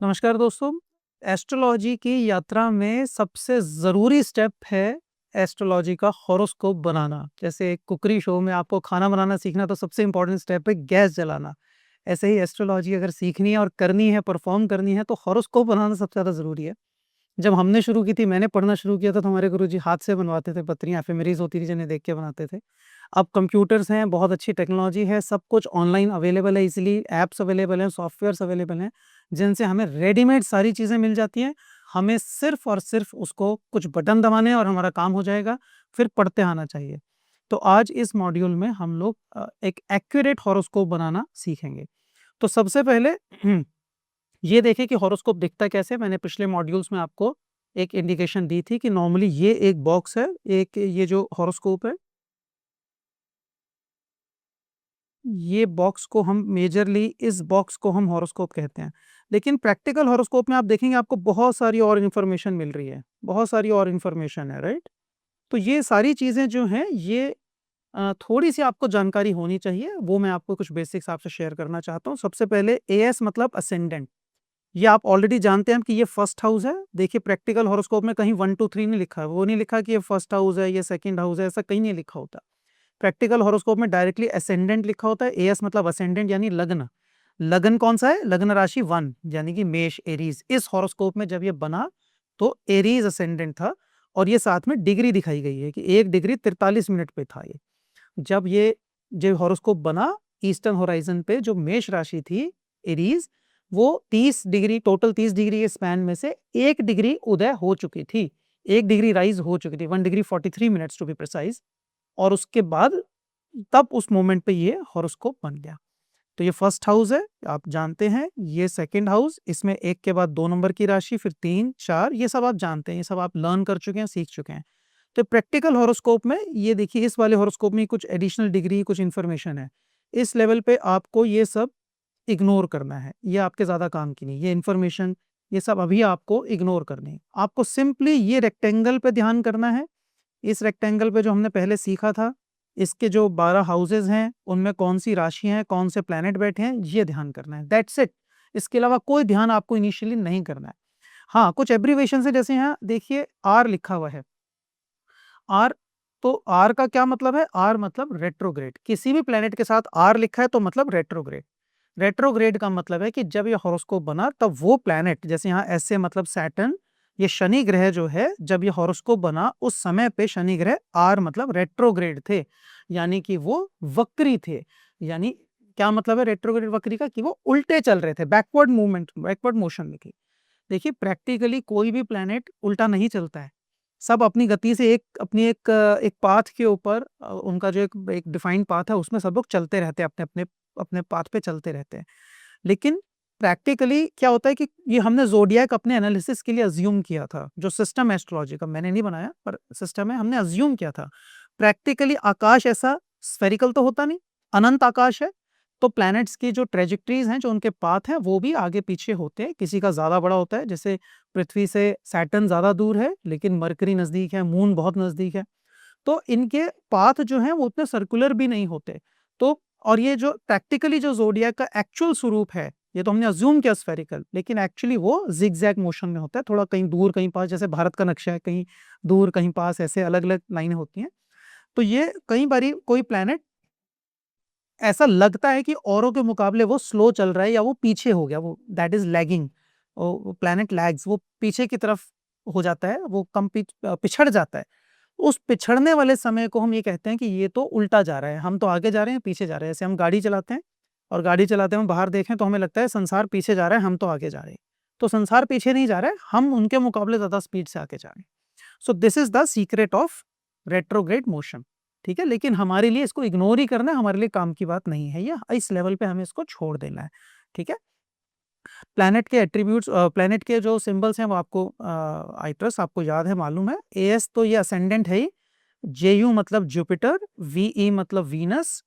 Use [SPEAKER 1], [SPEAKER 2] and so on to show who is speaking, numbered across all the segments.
[SPEAKER 1] नमस्कार दोस्तों। एस्ट्रोलॉजी की यात्रा में सबसे ज़रूरी स्टेप है एस्ट्रोलॉजी का हॉरोस्कोप बनाना। जैसे कुकरी शो में आपको खाना बनाना सीखना तो सबसे इम्पोर्टेंट स्टेप है गैस जलाना। ऐसे ही एस्ट्रोलॉजी अगर सीखनी है और करनी है, परफॉर्म करनी है तो हॉरोस्कोप बनाना सबसे ज़्यादा ज़रूरी है। जब हमने शुरू की थी, मैंने पढ़ना शुरू किया था तो हमारे गुरुजी हाथ से बनवाते थे, पत्रियाँ एफेमेरीज़ होती थी जिन्हें देख के बनाते थे। अब कंप्यूटर्स हैं, बहुत अच्छी टेक्नोलॉजी है, सब कुछ ऑनलाइन अवेलेबल है, इज़िली ऐप्स अवेलेबल हैं, सॉफ्टवेयर्स अवेलेबल हैं, जिनसे हमें रेडीमेड सारी चीज़ें मिल जाती हैं। हमें सिर्फ़ और सिर्फ़ उसको कुछ बटन दबाने हैं और हमारा काम हो जाएगा, फिर पढ़ते आना चाहिए। तो आज इस मॉड्यूल में हम लोग एक एक्यूरेट हॉरोस्कोप बनाना सीखेंगे। तो सबसे पहले ये देखें कि हॉरोस्कोप दिखता कैसे है। मैंने पिछले मॉड्यूल्स में आपको एक इंडिकेशन दी थी कि नॉर्मली ये एक बॉक्स है, एक ये जो हॉरोस्कोप है, ये बॉक्स को हम मेजरली इस बॉक्स को हम हॉरोस्कोप कहते हैं। लेकिन प्रैक्टिकल हॉरोस्कोप में आप देखेंगे आपको बहुत सारी और इन्फॉर्मेशन मिल रही है, बहुत सारी और इन्फॉर्मेशन है, राइट? तो ये सारी चीज़ें जो हैं ये थोड़ी-सी आपको जानकारी होनी चाहिए, वो मैं आपको कुछ बेसिक्स आपसे शेयर करना चाहता हूँ। सबसे पहले एएस मतलब असेंडेंट। ये आप ऑलरेडी जानते हैं कि ये फर्स्ट हाउस है। देखिए प्रैक्टिकल हॉरोस्कोप में कहीं 1, 2, 3 नहीं लिखा है। वो नहीं लिखा कि ये फर्स्ट हाउस है, ये सेकंड हाउस है, ऐसा कहीं नहीं लिखा होता। प्रैक्टिकल हॉरोस्कोप में डायरेक्टली असेंडेंट लिखा होता है। एएस मतलब असेंडेंट यानी लग्न। लग्न कौन-सा है? लग्न राशि 1 यानी कि मेष, एरीज़। इस हॉरोस्कोप में जब ये बना तो एरीज़ असेंडेंट था और ये साथ में डिग्री दिखाई गई है कि 1 डिग्री 43 मिनट पे था ये। जब ये जो हॉरोस्कोप बना ईस्टर्न होराइज़न पे जो मेष राशि थी, एरीज़, वो 30 डिग्री टोटल 30 डिग्री के स्पैन में से 1 डिग्री उदय हो चुकी थी। 1 डिग्री राइज़ हो चुकी थी, 1 degree 43 minutes to be precise. और उसके बाद तब उस मोमेंट पे ये हॉरोस्कोप बन गया। तो ये फर्स्ट हाउस है, आप जानते हैं। ये सेकंड हाउस, इसमें 1 के बाद 2 नंबर की राशि, फिर 3, 4 ये सब आप जानते हैं, ये सब आप लर्न कर चुके हैं, सीख चुके हैं। तो प्रैक्टिकल हॉरोस्कोप में ये देखिए इस वाले हॉरोस्कोप में कुछ एडिशनल डिग्री, कुछ इन्फॉर्मेशन है। इस लेवल पे आपको ये सब इग्नोर करना है, ये आपके ज़्यादा काम की नहीं। ये इन्फॉर्मेशन, ये सब अभी आपको इग्नोर करनी है। आपको सिंपली ये रेक्टेंगल पे ध्यान करना है। इस रेक्टेंगल पे जो हमने पहले सीखा था, इसके जो 12 हाउसेज़ हैं, उनमें कौन-सी राशियाँ हैं, कौन से प्लैनेट बैठे हैं, ये ध्यान करना है, दैट्स इट। इसके अलावा कोई ध्यान आपको इनिशियली नहीं करना है। हाँ, कुछ एब्रिविएशंस है, जैसे यहाँ देखिए आर लिखा हुआ है। आर, तो आर का क्या मतलब है? आर मतलब रेट्रोग्रेड। किसी भी प्लैनेट के साथ आर लिखा है तो मतलब रेट्रोग्रेड। रेट्रोग्रेड का मतलब है कि जब ये हॉरोस्कोप बना तब वो प्लैनेट, जैसे यहाँ एस से मतलब सैटर्न, ये शनि ग्रह जो है, जब ये हॉरोस्कोप बना उस समय पे शनि ग्रह आर मतलब रेट्रोग्रेड थे, यानी कि वो वक्री थे। यानी क्या मतलब है रेट्रोग्रेड वक्री का? कि वो उल्टे चल रहे थे, बैकवर्ड मूवमेंट, बैकवर्ड मोशन में थी। देखिए प्रैक्टिकली कोई भी प्लैनेट उल्टा नहीं चलता है। सब अपनी गति से एक अपनी एक पाथ के ऊपर, उनका जो एक एक डिफाइंड पाथ है उसमें सब लोग चलते रहते हैं, अपने-अपने अपने पाथ पे चलते रहते हैं। लेकिन प्रैक्टिकली क्या होता है कि ये हमने ज़ोडिएक अपने एनालिसिस के लिए अज़्यूम किया था, जो सिस्टम एस्ट्रोलॉजी का मैंने नहीं बनाया पर सिस्टम है, हमने अज़्यूम किया था। प्रैक्टिकली आकाश ऐसा स्फेरिकल तो होता नहीं, अनंत आकाश है, तो प्लैनेट्स की जो ट्रैजेक्टरीज़ हैं, जो उनके पाथ हैं, वो भी आगे-पीछे होते हैं। किसी का ज़्यादा बड़ा होता है, जैसे पृथ्वी से सैटर्न ज़्यादा दूर है, लेकिन मरकरी नज़दीक है, मून बहुत नज़दीक है। तो इनके पाथ जो हैं, वो उतने सर्कुलर भी नहीं होते। तो और ये जो प्रैक्टिकली जो ज़ोडिएक का एक्चुअल स्वरूप है, ये तो हमने अज़्यूम किया स्फेरिकल, लेकिन एक्चुअली वो ज़िगज़ैग मोशन में होता है, थोड़ा कहीं दूर, कहीं पास, जैसे भारत का नक्शा है, कहीं दूर, कहीं पास, ऐसे अलग-अलग लाइनें होती हैं। तो ये कई बारी कोई प्लैनेट ऐसा लगता है कि औरों के मुकाबले वो स्लो चल रहा है या वो पीछे हो गया, वो दैट इज़ लैगिंग। वो प्लैनेट लैग्स, वो पीछे की तरफ हो जाता है, वो पिछड़ जाता है। उस पिछड़ने वाले समय को हम ये कहते हैं कि ये तो उल्टा जा रहा है, हम तो आगे जा रहे हैं, पीछे जा रहे हैं। जैसे हम गाड़ी चलाते हैं और गाड़ी चलाते हुए बाहर देखें तो हमें लगता है संसार पीछे जा रहा है, हम तो आगे जा रहे हैं। तो संसार पीछे नहीं जा रहा है, हम उनके मुकाबले ज़्यादा स्पीड से आगे जा रहे हैं। So this is the secret of retrograde motion. ठीक है? लेकिन हमारे लिए इसको इग्नोर ही करना है, हमारे लिए काम की बात नहीं है ये, इस लेवल पे हमें इसको छोड़ देना है। ठीक है? प्लैनेट के एट्रीब्यूट्स, प्लैनेट के जो सिंबल्स हैं वो आपको आई ट्रस्ट आपको याद है, मालूम है। एएस तो ये असेंडेंट है ही, जेयू मतलब जुपिटर, वीई मतलब वीनस,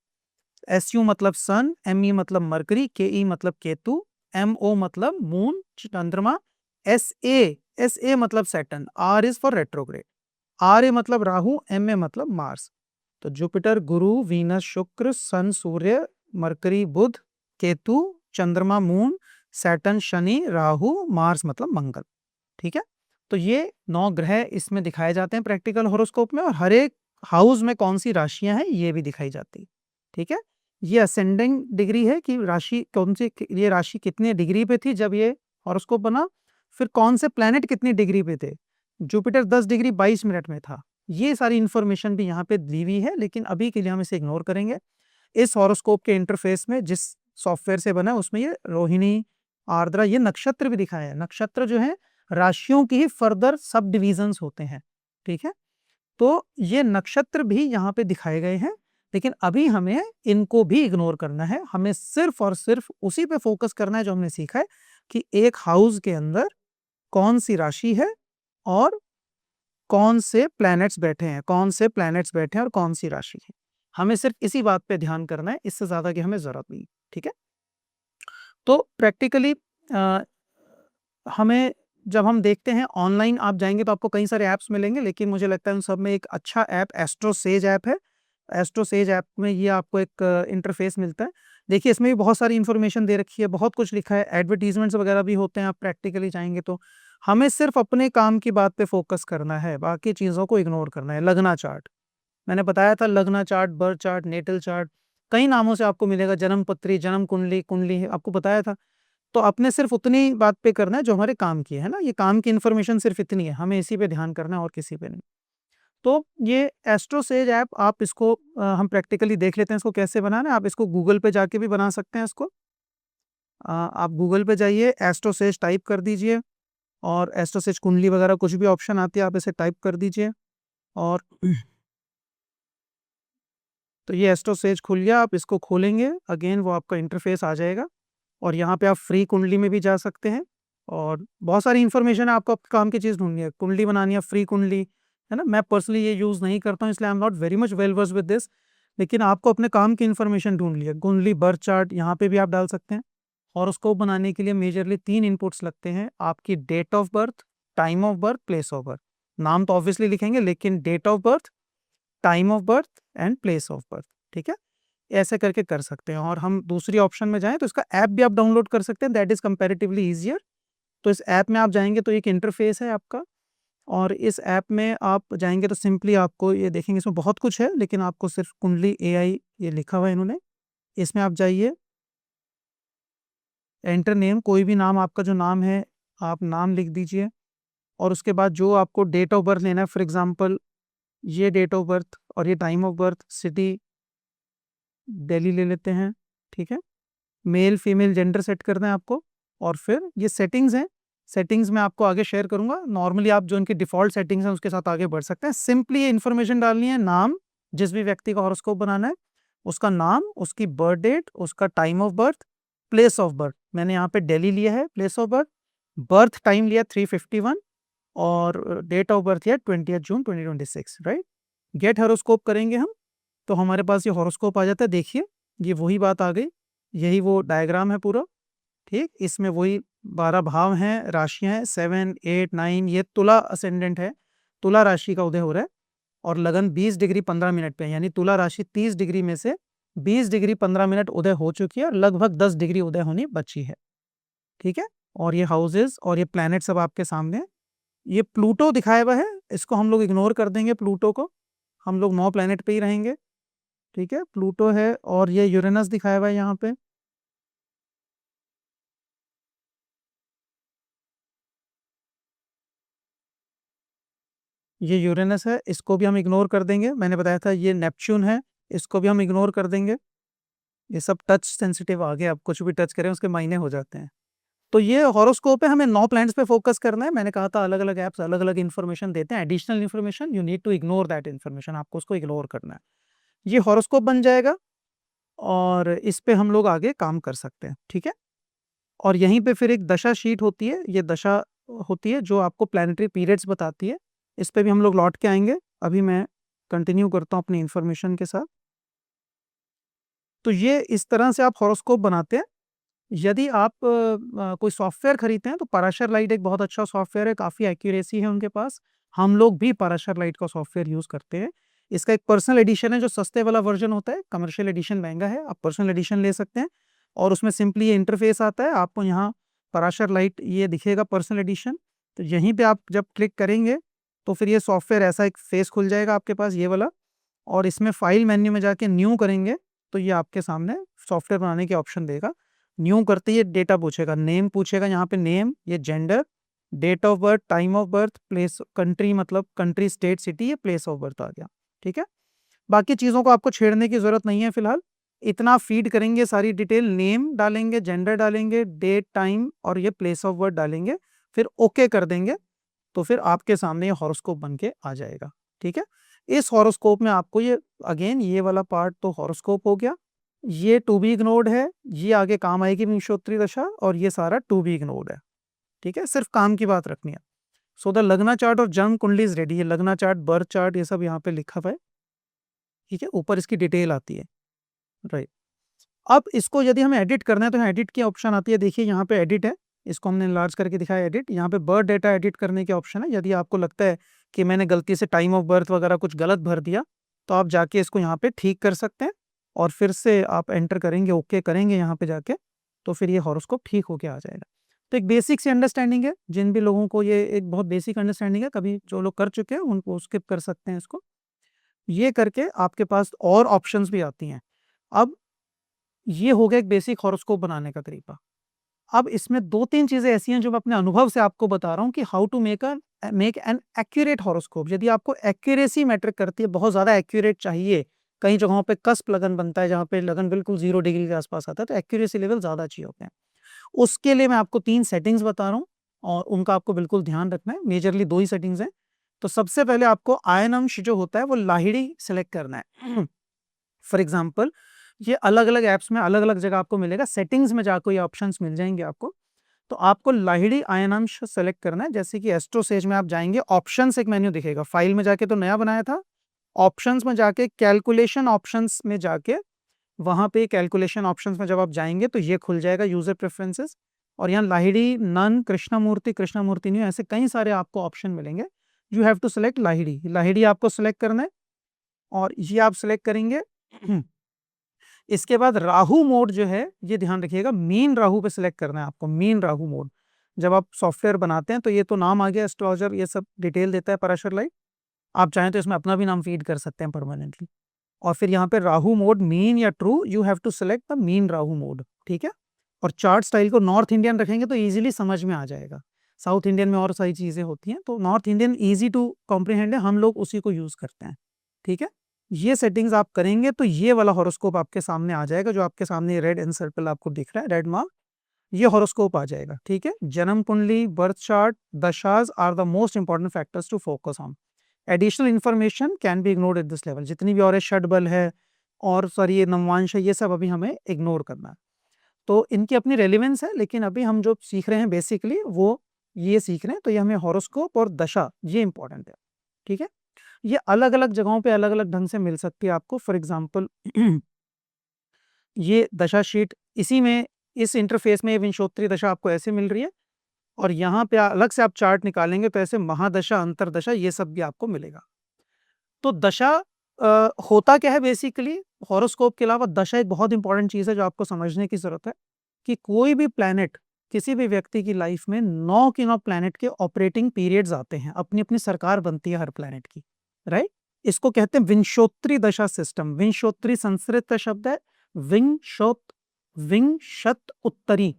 [SPEAKER 1] एसयू मतलब सन, एमई मतलब मरकरी, केई मतलब केतु, एमओ मतलब मून चंद्रमा, एसए एसए मतलब Saturn, R is for retrograde, R A मतलब राहु, एम ए मतलब मार्स। तो जुपिटर गुरु, वीनस शुक्र, सन सूर्य, मरकरी बुध, केतु चंद्रमा moon, Saturn, Shani, Rahu, Mars मतलब मंगल। ठीक है, तो ये 9 ग्रह इसमें दिखाए जाते हैं प्रैक्टिकल हॉरोस्कोप में, और हर एक हाउस में कौन सी राशियां हैं ये भी दिखाई जाती है। ठीक है, ये असेंडिंग डिग्री है कि राशि कौन सी, ये राशि कितने डिग्री पे थी जब ये हॉरोस्कोप बना, फिर कौन से प्लैनेट कितनी डिग्री पे थे। जुपिटर 10 डिग्री 22 मिनट में था। ये सारी इंफॉर्मेशन भी यहाँ पे दी हुई है, लेकिन अभी के लिए हम इसे इग्नोर करेंगे। इस हॉरोस्कोप के इंटरफेस में जिस सॉफ्टवेयर से बना है उसमें ये रोहिणी, आर्द्रा, ये नक्षत्र भी दिखाए हैं। नक्षत्र जो है राशियों की ही फर्दर सब डिविजन्स होते हैं। ठीक है, तो ये नक्षत्र भी यहाँ पे दिखाए गए हैं, लेकिन अभी हमें इनको भी इग्नोर करना है। हमें सिर्फ और सिर्फ उसी पे फोकस करना है जो हमने सीखा है कि एक हाउस के अंदर कौन सी राशि है और कौन से प्लैनेट्स बैठे हैं, कौन से प्लैनेट्स बैठे हैं और कौन सी राशि है। हमें सिर्फ इसी बात पे ध्यान करना है, इससे ज्यादा की हमें जरूरत नहीं। ठीक है, तो प्रैक्टिकली हमें जब हम देखते हैं ऑनलाइन, आप जाएंगे तो आपको कई सारे ऐप्स मिलेंगे, लेकिन मुझे लगता है उन सब में एक अच्छा ऐप एस्ट्रो सेज ऐप है। एस्ट्रो सेज ऐप में ये आपको एक इंटरफेस मिलता है। देखिए, इसमें भी बहुत सारी इन्फॉर्मेशन दे रखी है, बहुत कुछ लिखा है, एडवर्टीजमेंट्स वगैरह भी होते हैं। आप प्रैक्टिकली जाएंगे तो हमें सिर्फ अपने काम की बात पे फोकस करना है, बाकी चीज़ों को इग्नोर करना है। लगना चार्ट मैंने बताया था, lagna chart, birth chart, natal chart, कई नामों से आपको मिलेगा, जन्म पत्री, जन्म कुंडली, कुंडली है, आपको बताया था। तो अपने सिर्फ उतनी बात पे करना है जो हमारे काम की है ना, ये काम की इन्फॉर्मेशन सिर्फ इतनी है, हमें इसी पे ध्यान करना है और किसी पे नहीं। तो ये एस्ट्रो सेज ऐप, आप इसको हम प्रैक्टिकली देख लेते हैं इसको कैसे बनाना है। आप इसको गूगल पे जाके भी बना सकते हैं इसको। आप गूगल पे जाइए, एस्ट्रो सेज टाइप कर दीजिए, और एस्ट्रो सेज कुंडली वगैरह कुछ भी ऑप्शन आती है आप इसे टाइप कर दीजिए, और तो ये एस्ट्रो सेज खुल गया। आप इसको खोलेंगे, अगेन वो आपका इंटरफेस आ जाएगा, और यहाँ पे आप फ्री कुंडली में भी जा सकते हैं, और बहुत सारी इन्फॉर्मेशन है। आपको आपके काम की चीज़ ढूंढनी है, कुंडली बनानी है, फ्री कुंडली है ना। मैं पर्सनली ये यूज़ नहीं करता हूँ, इसलिए I am not very much well versed with this, लेकिन आपको अपने काम की इन्फॉर्मेशन ढूंढ लिया। कुंडली, बर्थ चार्ट यहाँ पे भी आप डाल सकते हैं। हॉरोस्कोप बनाने के लिए मेजरली 3 इनपुट्स लगते हैं, आपकी date of birth, time of birth, place of birth. नाम तो ऑब्वियसली लिखेंगे, लेकिन date of birth, time of birth and place of birth. ठीक है, ऐसे करके कर सकते हैं। और हम दूसरी ऑप्शन में जाएं तो इसका ऐप भी आप डाउनलोड कर सकते हैं, दैट इज कंपैरेटिवली ईजियर। तो इस ऐप में आप जाएंगे तो एक इंटरफेस है आपका, और इस ऐप में आप जाएंगे तो सिंपली आपको ये देखेंगे, इसमें बहुत कुछ है, लेकिन आपको सिर्फ कुंडली एआई ये लिखा हुआ है इन्होंने। इसमें आप जाइए, एंटर नेम, कोई भी नाम आपका जो नाम है आप नाम लिख दीजिए, और उसके बाद जो आपको डेट ऑफ बर्थ लेना है, फॉर एग्जांपल ये डेट ऑफ बर्थ और ये time of birth, city Delhi ले लेते हैं। ठीक है, मेल फीमेल जेंडर सेट करना है आपको, और फिर ये सेटिंग्स हैं, सेटिंग्स में आपको आगे शेयर करूंगा। नॉर्मली आप जो इनकी डिफॉल्ट सेटिंग्स हैं उसके साथ आगे बढ़ सकते हैं। सिंपली ये इन्फॉर्मेशन डालनी है, नाम, जिस भी व्यक्ति का हॉरोस्कोप बनाना है उसका नाम, उसकी बर्थ डेट, उसका time of birth, place of birth. मैंने यहाँ पे दिल्ली लिया है place of birth, birth time लिया 351, और डेट ऑफ बर्थ लिया 20 जून 2026, राइट। गेट हॉरोस्कोप करेंगे हम, तो हमारे पास ये हॉरोस्कोप आ जाता है। देखिए, ये वही बात आ गई, यही वो डायग्राम है पूरा। ठीक, इसमें वही 12 भाव हैं, राशियां हैं, 7, 8, 9। ये तुला असेंडेंट है, तुला राशि का उदय हो रहा है, और लगन 20 डिग्री 15 मिनट पे है, यानी तुला राशि 30 डिग्री में से 20 डिग्री 15 मिनट उदय हो चुकी है, और लगभग 10 डिग्री उदय होनी बची है। ठीक है, और ये हाउसेस और ये प्लैनेट सब आपके सामने है। ये प्लूटो दिखाया हुआ है, इसको हम लोग इग्नोर कर देंगे, प्लूटो को हम लोग 9 प्लैनेट पे ही रहेंगे। ठीक है, प्लूटो है, और ये यूरेनस दिखाया हुआ है यहाँ पे। ये यूरेनस है, इसको भी हम इग्नोर कर देंगे। मैंने बताया था ये नेपच्यून है, इसको भी हम इग्नोर कर देंगे। ये सब टच सेंसिटिव आ गए, आप कुछ भी टच करें उसके मायने हो जाते हैं। तो ये हॉरोस्कोप है, हमें 9 प्लैनेट्स पे फोकस करना है। मैंने कहा था अलग अलग ऐप्स अलग अलग इन्फॉर्मेशन देते हैं, additional information, you need to ignore that information, आपको उसको इग्नोर करना है। ये हॉरोस्कोप बन जाएगा, और इस पे हम लोग आगे काम कर सकते हैं। ठीक है, और यहीं पे फिर एक दशा शीट होती है, ये दशा होती है जो आपको प्लानिटरी पीरियड्स बताती है। इस पे भी हम लोग लौट के आएंगे, अभी मैं कंटिन्यू करता हूँ अपनी इन्फॉर्मेशन के साथ। तो ये इस तरह से आप हॉरोस्कोप बनाते हैं। यदि आप कोई सॉफ्टवेयर खरीदते हैं तो पराशर लाइट एक बहुत अच्छा सॉफ्टवेयर है, काफ़ी एक्यूरेसी है उनके पास। हम लोग भी पराशर लाइट का सॉफ्टवेयर यूज़ करते हैं। इसका एक पर्सनल एडिशन है जो सस्ते वाला वर्जन होता है, कमर्शियल एडिशन महंगा है, आप पर्सनल एडिशन ले सकते हैं। और उसमें सिंपली ये इंटरफेस आता है, आपको यहाँ पराशर लाइट ये दिखेगा पर्सनल एडिशन। तो यहीं पे आप जब क्लिक करेंगे तो फिर ये सॉफ्टवेयर ऐसा एक फेस खुल जाएगा आपके पास ये वाला, और इसमें फाइल मेन्यू में जाके न्यू करेंगे तो ये आपके सामने सॉफ्टवेयर बनाने के ऑप्शन देगा। न्यू करते ही डेटा पूछेगा, नेम पूछेगा, यहाँ पे नेम, ये gender, date of birth, time of birth, place, country मतलब कंट्री, स्टेट, सिटी, ये प्लेस ऑफ बर्थ आ गया। ठीक है, बाकी चीज़ों को आपको छेड़ने की ज़रूरत नहीं है फिलहाल। इतना फीड करेंगे, सारी डिटेल, नेम डालेंगे, जेंडर डालेंगे, डेट, टाइम और ये प्लेस ऑफ बर्थ डालेंगे, फिर ओके कर देंगे तो फिर आपके सामने ये हॉरोस्कोप बन के आ जाएगा। ठीक है, इस हॉरोस्कोप में आपको ये अगेन ये वाला पार्ट तो हॉरोस्कोप हो गया, ये टू बी इग्नोर्ड है, ये आगे काम आएगी विंशोत्तरी दशा, और ये सारा टू बी इग्नोर्ड है। ठीक है, सिर्फ काम की बात रखनी है। सो द लग्ना चार्ट और जन्म कुंडली इज रेडी। ये लग्ना चार्ट, बर्थ चार्ट, ये सब यहाँ पे लिखा हुआ है। ठीक है, ऊपर इसकी डिटेल आती है, राइट। अब इसको यदि हमें एडिट करना है तो यहाँ एडिट की ऑप्शन आती है, देखिए यहाँ पे एडिट है, इसको हमने लार्ज करके दिखाया एडिट। यहाँ पे बर्थ डेटा एडिट करने के ऑप्शन है, यदि आपको लगता है कि मैंने गलती से टाइम ऑफ बर्थ वगैरह कुछ गलत भर दिया तो आप जाके इसको यहाँ पे ठीक कर सकते हैं, और फिर से आप एंटर करेंगे, ओके करेंगे यहाँ पे जाके, तो फिर ये हॉरोस्कोप ठीक होके आ जाएगा। तो एक बेसिक सी अंडरस्टैंडिंग है, जिन भी लोगों को ये एक बहुत बेसिक अंडरस्टैंडिंग है, कभी जो लोग कर चुके हैं उनको स्किप कर सकते हैं इसको। ये करके आपके पास और ऑप्शंस भी आती हैं। अब ये हो गया एक बेसिक हॉरोस्कोप बनाने का तरीका। अब इसमें 2-3 चीज़ें ऐसी हैं जो मैं अपने अनुभव से आपको बता रहा हूँ कि how to make an accurate horoscope. यदि आपको एक्यूरेसी मैटर करती है, बहुत ज़्यादा एक्यूरेट चाहिए, कई जगहों पे कस्प लगन बनता है जहाँ पे लगन बिल्कुल 0 डिग्री के आसपास आता है, तो एक्यूरेसी लेवल ज़्यादा चाहिए होते हैं। उसके लिए मैं आपको 3 सेटिंग्स बता रहा हूँ और उनका आपको बिल्कुल ध्यान रखना है। मेजरली 2 ही सेटिंग्स हैं। तो सबसे पहले आपको आयन अंश जो होता है वो लाहिड़ी सेलेक्ट करना है। फॉर एग्जाम्पल ये अलग-अलग ऐप्स में अलग-अलग जगह आपको मिलेगा, सेटिंग्स में जाकर ये ऑप्शंस मिल जाएंगे आपको। तो आपको लाहिड़ी आयनांश सेलेक्ट करना है, जैसे कि एस्ट्रोसेज में आप जाएंगे, ऑप्शंस एक मेन्यू दिखेगा, फाइल में जाके तो नया बनाया था, ऑप्शंस में जाके कैलकुलेशन ऑप्शंस में जाके वहां पे कैलकुलेशन ऑप्शंस में जब आप जाएंगे तो ये खुल जाएगा यूजर प्रेफरेंसेस, और यहाँ लाहिड़ी, नन, कृष्णामूर्ति नहीं, ऐसे कई सारे आपको ऑप्शन मिलेंगे। You have to select Lahiri, Lahiri आपको सेलेक्ट करना है और ये आप सेलेक्ट करेंगे। इसके बाद राहु मोड जो है, ये ध्यान रखिएगा, मीन राहु पे सिलेक्ट करना है आपको, मीन राहु मोड। जब आप सॉफ्टवेयर बनाते हैं तो ये तो नाम आ गया एस्ट्रोलॉजर, ये सब डिटेल देता है पराशर लाइट, आप चाहें तो इसमें अपना भी नाम फीड कर सकते हैं परमानेंटली। और फिर यहाँ पे राहु मोड मीन या true, you have to select the mean Rahu mode. ठीक है, और चार्ट स्टाइल को नॉर्थ इंडियन रखेंगे तो ईजिली समझ में आ जाएगा। साउथ इंडियन में और सारी चीजें होती हैं, तो north Indian easy to comprehend है, हम लोग उसी को यूज करते हैं। ठीक है, ये सेटिंग्स आप करेंगे तो ये वाला हॉरोस्कोप आपके सामने आ जाएगा, जो आपके सामने रेड एन सर्कल आपको दिख रहा है, रेड मार्क, ये हॉरोस्कोप आ जाएगा। ठीक है, जन्म कुंडली, birth chart, dashas are the most important factors to focus on. Additional information can be ignored at this level, जितनी भी और है, षड बल है और सॉरी ये नववांश है, ये सब अभी हमें इग्नोर करना है। तो इनकी अपनी रेलिवेंस है, लेकिन अभी हम जो सीख रहे हैं बेसिकली वो ये सीख रहे हैं, तो ये हमें हॉरोस्कोप और दशा ये इंपॉर्टेंट है। ठीक है, ये अलग अलग जगहों पे अलग अलग ढंग से मिल सकती है आपको। फॉर एग्जाम्पल ये दशा शीट, इसी में इस इंटरफेस में विंशोत्तरी दशा आपको ऐसे मिल रही है, और यहाँ पे अलग से आप चार्ट निकालेंगे तो ऐसे महादशा, अंतरदशा, ये सब भी आपको मिलेगा। तो दशा होता क्या है बेसिकली, हॉरोस्कोप के अलावा दशा एक बहुत इंपॉर्टेंट चीज है जो आपको समझने की जरूरत है, कि कोई भी प्लैनेट किसी भी व्यक्ति की लाइफ में 9 के 9 प्लैनेट के ऑपरेटिंग पीरियड्स आते हैं, अपनी अपनी सरकार बनती है हर प्लैनेट की, राइट। इसको कहते हैं विंशोत्तरी दशा सिस्टम। विंशोत्तरी संस्कृत का शब्द है, विंशोत, विंशत उत्तरी,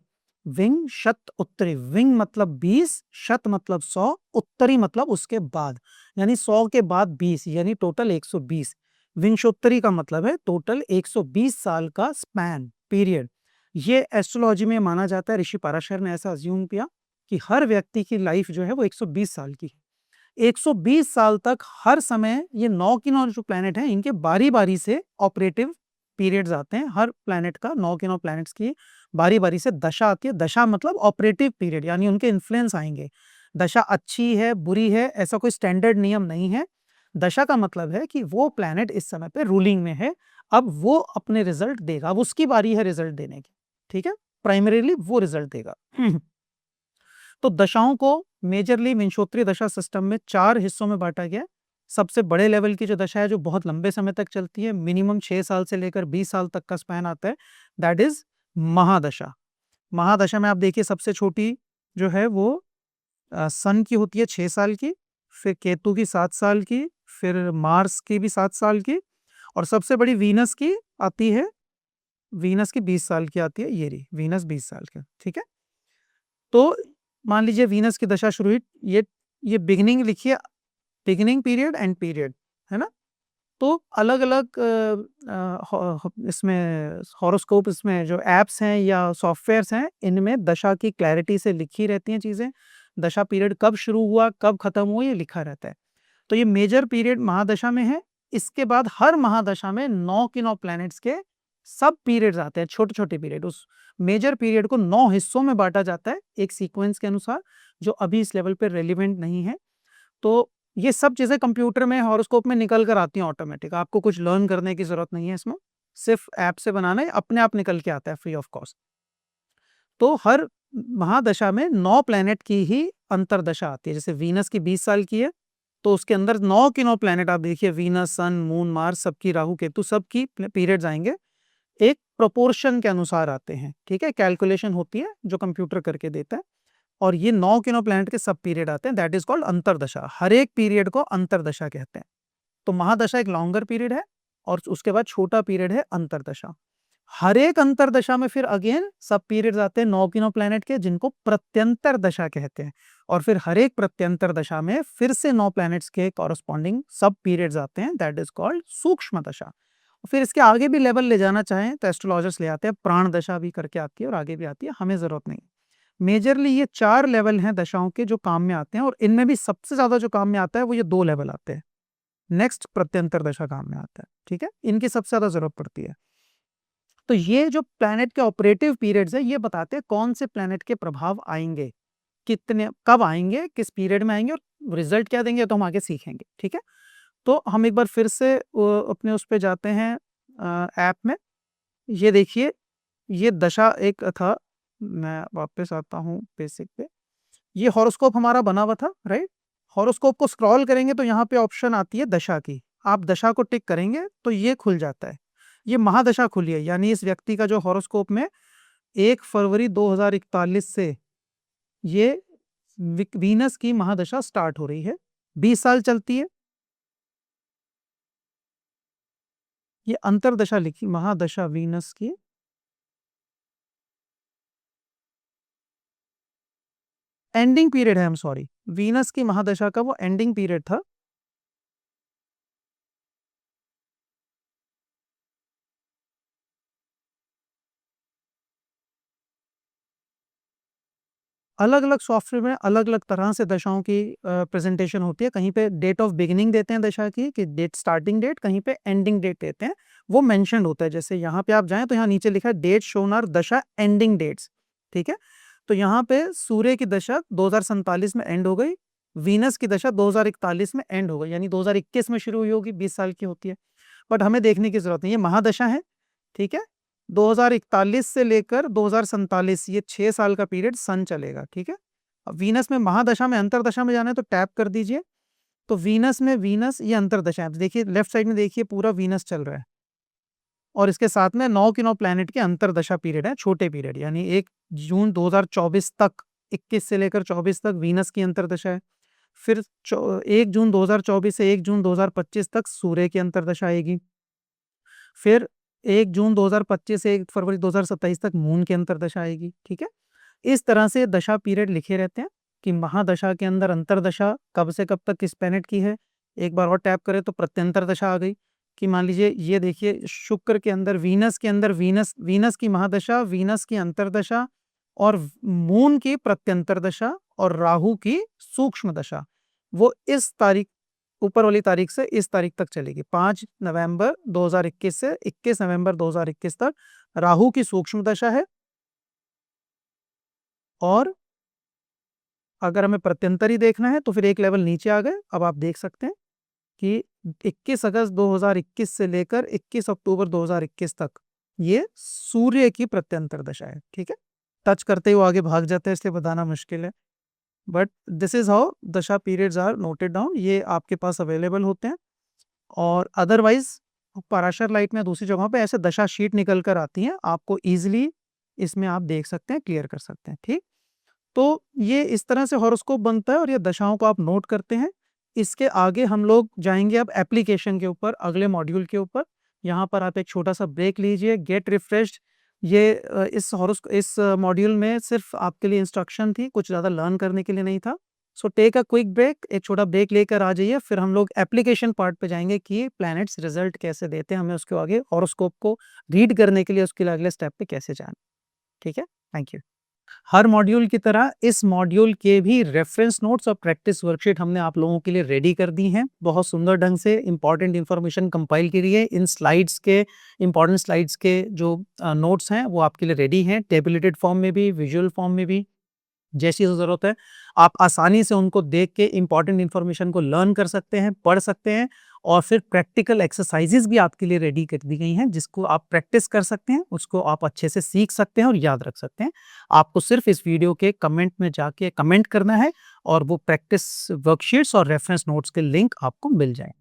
[SPEAKER 1] विंग शत उत्तरी, विंग मतलब 20, शत मतलब 100, उत्तरी मतलब उसके बाद, यानी 100 के बाद 20, यानी टोटल 120। विंशोत्तरी का मतलब है टोटल 120 साल का स्पैन, पीरियड। ये एस्ट्रोलॉजी में माना जाता है, ऋषि पराशर ने ऐसा अज्यूम किया कि हर व्यक्ति की लाइफ जो है वो 120 साल की है। 120 साल तक हर समय ये 9 की 9 जो प्लैनेट हैं इनके बारी बारी से ऑपरेटिव पीरियड्स आते हैं, हर प्लैनेट का 9 के 9 प्लैनेट्स की बारी बारी से दशा आती है। दशा मतलब ऑपरेटिव पीरियड, यानी उनके इन्फ्लुएंस आएंगे। दशा अच्छी है बुरी है ऐसा कोई स्टैंडर्ड नियम नहीं है। दशा का मतलब है कि वो प्लैनेट इस समय पे रूलिंग में है, अब वो अपने रिजल्ट देगा, अब उसकी बारी है रिजल्ट देने की। ठीक है, प्राइमरीली वो रिजल्ट देगा। तो दशाओं को मेजरली विंशोत्तरी दशा सिस्टम में 4 हिस्सों में बांटा गया। सबसे बड़े लेवल की जो दशा है जो बहुत लंबे समय तक चलती है, मिनिमम 6 साल से लेकर 20 साल तक का स्पैन आता है, दैट इज महादशा। महादशा में आप देखिए सबसे छोटी जो है वो सन की होती है 6 साल की, फिर केतु की 7 साल की, फिर मार्स की भी 7 साल की, और सबसे बड़ी वीनस की आती है, वीनस की 20 साल की आती है, ये रही वीनस 20 साल की, ठीक है। तो मान लीजिए वीनस की दशा शुरू हुई, ये बिगिनिंग लिखिए, बिगिनिंग पीरियड एंड पीरियड, है ना। तो अलग अलग इसमें हॉरोस्कोप, इसमें जो एप्स हैं या सॉफ्टवेयर्स हैं, इनमें दशा की क्लैरिटी से लिखी रहती हैं चीज़ें, दशा पीरियड कब शुरू हुआ कब खत्म हुआ ये लिखा रहता है। तो ये मेजर पीरियड महादशा में है। इसके बाद हर महादशा में 9 के 9 प्लैनेट्स के सब पीरियड्स आते हैं, छोटे छोटे पीरियड। उस मेजर पीरियड को 9 हिस्सों में बांटा जाता है एक सीक्वेंस के अनुसार, जो अभी इस लेवल पे रेलिवेंट नहीं है। तो ये सब चीज़ें कंप्यूटर में हॉरोस्कोप में निकल कर आती हैं ऑटोमेटिक, आपको कुछ लर्न करने की ज़रूरत नहीं है इसमें, सिर्फ ऐप से बनाना है, अपने आप निकल के आता है फ्री ऑफ कॉस्ट। तो हर महादशा में 9 प्लैनेट की ही अंतर्दशा आती है। जैसे वीनस की 20 साल की है, तो उसके अंदर 9 के 9 प्लैनेट आप देखिए, वीनस, सन, मून, मार्स, सबकी, राहु, केतु, सबकी पीरियड्स आएंगे, एक प्रोपोर्शन के अनुसार आते हैं, ठीक है। कैलकुलेशन होती है जो कंप्यूटर करके देता है, और ये 9 के 9 प्लैनेट के सब पीरियड आते हैं, दैट इज कॉल्ड अंतरदशा। हर एक पीरियड को अंतरदशा कहते हैं। तो महादशा एक लॉन्गर पीरियड है, और उसके बाद छोटा पीरियड है अंतरदशा। हर एक अंतरदशा में फिर अगेन सब पीरियड्स आते हैं 9 के 9 प्लैनेट के, जिनको प्रत्यंतर दशा कहते हैं। और फिर हर एक प्रत्यंतर दशा में फिर से 9 प्लैनेट्स के कॉरस्पॉन्डिंग सब पीरियड्स आते हैं, दैट इज कॉल्ड सूक्ष्म दशा। फिर इसके आगे भी लेवल ले जाना चाहें तो एस्ट्रोलॉजर्स ले आते हैं, प्राण दशा भी करके आती है, और आगे भी आती है, हमें जरूरत नहीं। मेजरली ये 4 लेवल हैं दशाओं के जो काम में आते हैं, और इनमें भी सबसे ज्यादा जो काम में आता है वो ये 2 लेवल आते हैं। नेक्स्ट प्रत्यंतर दशा काम में आता है, ठीक है, इनकी सबसे ज्यादा जरूरत पड़ती है। तो ये जो प्लैनेट के ऑपरेटिव पीरियड्स है, ये बताते हैं कौन से प्लैनेट के प्रभाव आएंगे, कितने, कब आएंगे, किस पीरियड में आएंगे, और रिजल्ट क्या देंगे, तो हम आगे सीखेंगे, ठीक है। तो हम एक बार फिर से अपने उस पे जाते हैं ऐप में। ये देखिए, ये दशा एक था, मैं वापस आता हूँ बेसिक पे। ये हॉरोस्कोप हमारा बना हुआ था, राइट। हॉरोस्कोप को स्क्रॉल करेंगे तो यहाँ पे ऑप्शन आती है दशा की, आप दशा को टिक करेंगे तो ये खुल जाता है। ये महादशा खुली है, यानी इस व्यक्ति का जो हॉरोस्कोप में 1 फरवरी 2041 से ये वीनस की महादशा स्टार्ट हो रही है, 20 साल चलती है। ये अंतरदशा लिखी, महादशा वीनस की एंडिंग पीरियड है, हम सॉरी, वीनस की महादशा का वो एंडिंग पीरियड था। अलग अलग सॉफ्टवेयर में अलग अलग तरह से दशाओं की प्रेजेंटेशन होती है। कहीं पे डेट ऑफ बिगिनिंग देते हैं दशा की, कि डेट स्टार्टिंग डेट, कहीं पे एंडिंग डेट देते हैं, वो मेंशन होता है। जैसे यहाँ पे आप जाएं तो यहाँ नीचे लिखा है डेट शोन आर दशा एंडिंग डेट्स, ठीक है। तो यहाँ पे सूर्य की दशा 2047 में एंड हो गई, वीनस की दशा 2041 में एंड हो गई, यानी 2021 में शुरू हुई होगी, 20 साल की होती है। बट हमें देखने की जरूरत नहीं, ये महादशा है, ठीक है। 2041 से लेकर 2047, ये 6 साल का पीरियड सन चलेगा, ठीक है। अब वीनस में महादशा में अंतरदशा में जाना है तो टैप कर दीजिए। तो वीनस में, वीनस ये अंतरदशा है, देखिए लेफ्ट साइड में देखिए पूरा वीनस चल रहा है, और इसके साथ में 9 के 9 प्लैनेट के अंतरदशा पीरियड है, छोटे पीरियड, यानी 1 जून 2024 तक, 21 से लेकर 24 तक वीनस की अंतरदशा है। फिर 1 जून 2024 से 1 जून 2025 तक सूर्य की अंतरदशा आएगी। फिर 1 जून 2025 से 1 फरवरी 2027 तक मून की अंतरदशा आएगी, ठीक है। इस तरह से दशा पीरियड लिखे रहते हैं कि महादशा के अंदर अंतरदशा कब से कब तक किस प्लैनेट की है। एक बार और टैप करें तो प्रत्यंतर दशा आ गई, कि मान लीजिए ये देखिए शुक्र के अंदर, वीनस के अंदर, वीनस की महादशा, वीनस की अंतरदशा, और मून की प्रत्यंतर दशा, और राहु की सूक्ष्म दशा, वो इस तारीख, ऊपर वाली तारीख से इस तारीख तक चलेगी, 5 नवंबर 2021 से 21 नवंबर 2021 तक राहु की सूक्ष्म दशा है। और अगर हमें प्रत्यंतर ही देखना है तो फिर एक लेवल नीचे आ गए, अब आप देख सकते हैं कि 21 अगस्त 2021 से लेकर 21 अक्टूबर 2021 तक ये सूर्य की प्रत्यंतर दशा है, ठीक है। टच करते ही वो आगे भाग जाता है, इसलिए बताना मुश्किल है, बट दिस इज हाउ दशा पीरियड्स आर नोटेड डाउन, ये आपके पास अवेलेबल होते हैं। और अदरवाइज पराशर लाइट में दूसरी जगहों पे ऐसे दशा शीट निकल कर आती हैं, आपको इजीली इसमें आप देख सकते हैं, क्लियर कर सकते हैं, ठीक? तो ये इस तरह से हॉरोस्कोप बनता है और ये दशाओं को आप नोट करते हैं। इसके आगे हम लोग जाएँगे अब एप्लीकेशन के ऊपर, अगले मॉड्यूल के ऊपर। यहाँ पर आप एक छोटा-सा ब्रेक लीजिए, गेट रिफ्रेश्ड। ये इस मॉड्यूल में सिर्फ़ आपके लिए इंस्ट्रक्शन थी, कुछ ज़्यादा लर्न करने के लिए नहीं था। So take a quick break, एक छोटा ब्रेक लेकर आ जाइए, फिर हम लोग एप्लीकेशन पार्ट पे जाएँगे कि प्लैनेट्स रिज़ल्ट कैसे देते हैं, हमें उसके आगे हॉरोस्कोप को रीड करने के लिए उसके लिए अगले स्टेप पे कैसे जाना है। ठीक है? Thank you. हर मॉड्यूल की तरह इस मॉड्यूल के भी रेफरेंस नोट्स और प्रैक्टिस वर्कशीट हमने आप लोगों के लिए रेडी कर दी हैं। बहुत सुंदर ढंग से इंपॉर्टेंट इन्फॉर्मेशन कंपाइल करी है। इन स्लाइड्स के इंपॉर्टेंट स्लाइड्स के जो नोट्स हैं वो आपके लिए रेडी हैं, टेबुलेटेड फॉर्म में भी, विजुअल फॉर्म में भी। जैसी ज़रूरत है, आप आसानी से उनको देख के इम्पोर्टेंट इन्फॉर्मेशन को लर्न कर सकते हैं, पढ़ सकते हैं और फिर प्रैक्टिकल एक्सरसाइज़ेज़ भी आपके लिए रेडी कर दी गई हैं, जिसको आप प्रैक्टिस कर सकते हैं, उसको आप अच्छे से सीख सकते हैं और याद रख सकते हैं। आपको सिर्फ़ इस वीडियो के कमेंट में जाके कमेंट करना है और वो प्रैक्टिस वर्कशीट्स और रेफरेंस नोट्स के लिंक आपको मिल जाएँ।